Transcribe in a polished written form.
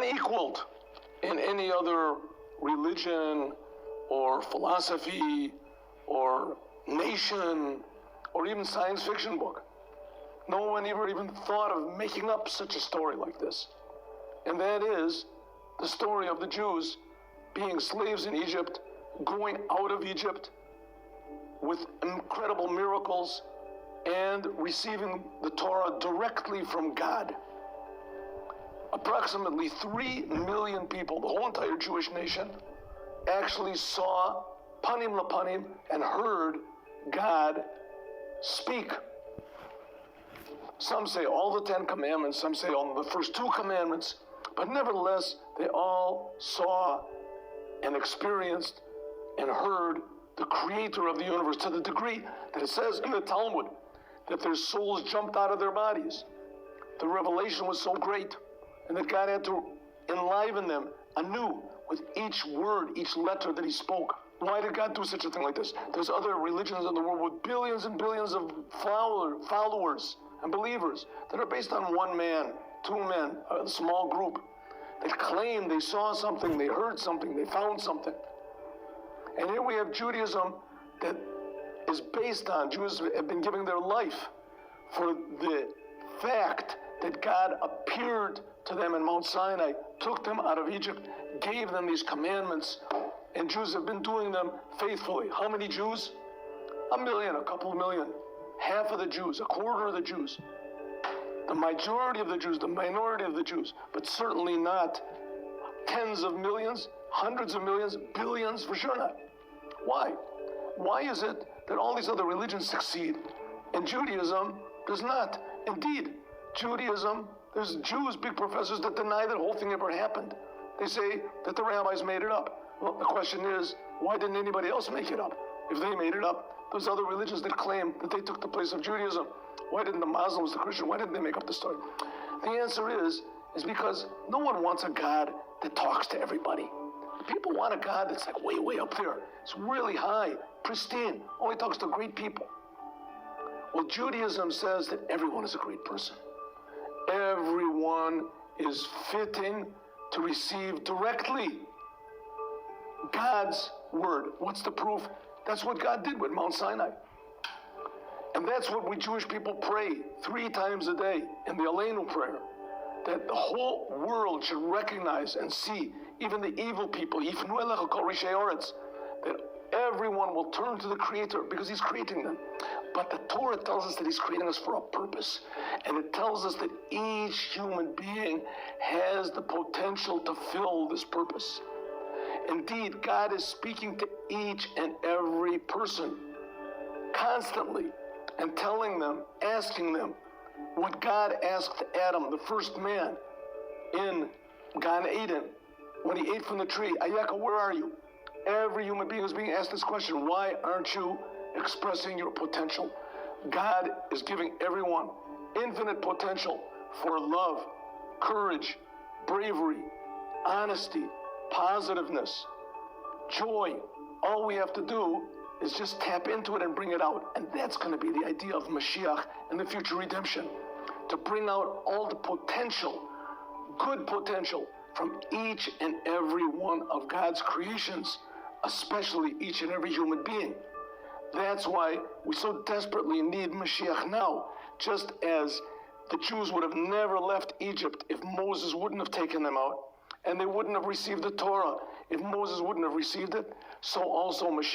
unequaled in any other religion or philosophy or nation or even science fiction book. No one ever even thought of making up such a story like this. And that is the story of the Jews being slaves in Egypt, going out of Egypt with incredible miracles and receiving the Torah directly from God. Approximately 3 million people, the whole entire Jewish nation, actually saw panim lapanim and heard God speak. Some say all the 10 commandments, some say only the first 2 commandments, but nevertheless, they all saw and experienced and heard the creator of the universe, to the degree that it says in the Talmud that their souls jumped out of their bodies. The revelation was so great, and that God had to enliven them anew with each word, each letter that he spoke. Why did God do such a thing like this? There's other religions in the world with billions and billions of followers and believers that are based on one man, 2 men, a small group that claim they saw something, they heard something, they found something. And here we have Judaism that is based on, Jews have been giving their life for the fact that God appeared to them in Mount Sinai, took them out of Egypt, gave them these commandments, and Jews have been doing them faithfully. How many Jews? 1 million, a couple of million. Half of the Jews, a quarter of the Jews. The majority of the Jews, the minority of the Jews, but certainly not tens of millions, hundreds of millions, billions, for sure not. Why? Why is it that all these other religions succeed and Judaism does not? Indeed, Judaism, there's Jews, big professors, that deny that the whole thing ever happened. They say that the rabbis made it up. Well, the question is, why didn't anybody else make it up? If they made it up, those other religions that claim that they took the place of Judaism, why didn't the Muslims, the Christians, why didn't they make up the story? The answer is because no one wants a God that talks to everybody. People want a God that's like way, way up there. It's really high, pristine, only talks to great people. Well, Judaism says that everyone is a great person. Everyone is fitting to receive directly God's word. What's the proof? That's what God did with Mount Sinai. And that's what we Jewish people pray 3 times a day in the Aleinu prayer, that the whole world should recognize and see, even the evil people, that everyone will turn to the Creator because He's creating them. But the Torah tells us that He's creating us for a purpose. And it tells us that each human being has the potential to fill this purpose. Indeed, God is speaking to each and every person constantly and telling them, asking them what God asked Adam, the first man, in Gan Eden, when he ate from the tree. Ayaka, where are you? Every human being is being asked this question. Why aren't you expressing your potential? God is giving everyone infinite potential for love, courage, bravery, honesty, positiveness, joy. All we have to do is just tap into it and bring it out. And that's going to be the idea of Mashiach and the future redemption. To bring out all the potential, good potential, from each and every one of God's creations, especially each and every human being. That's why we so desperately need Mashiach now, just as the Jews would have never left Egypt if Moses wouldn't have taken them out, and they wouldn't have received the Torah if Moses wouldn't have received it. So also Mashiach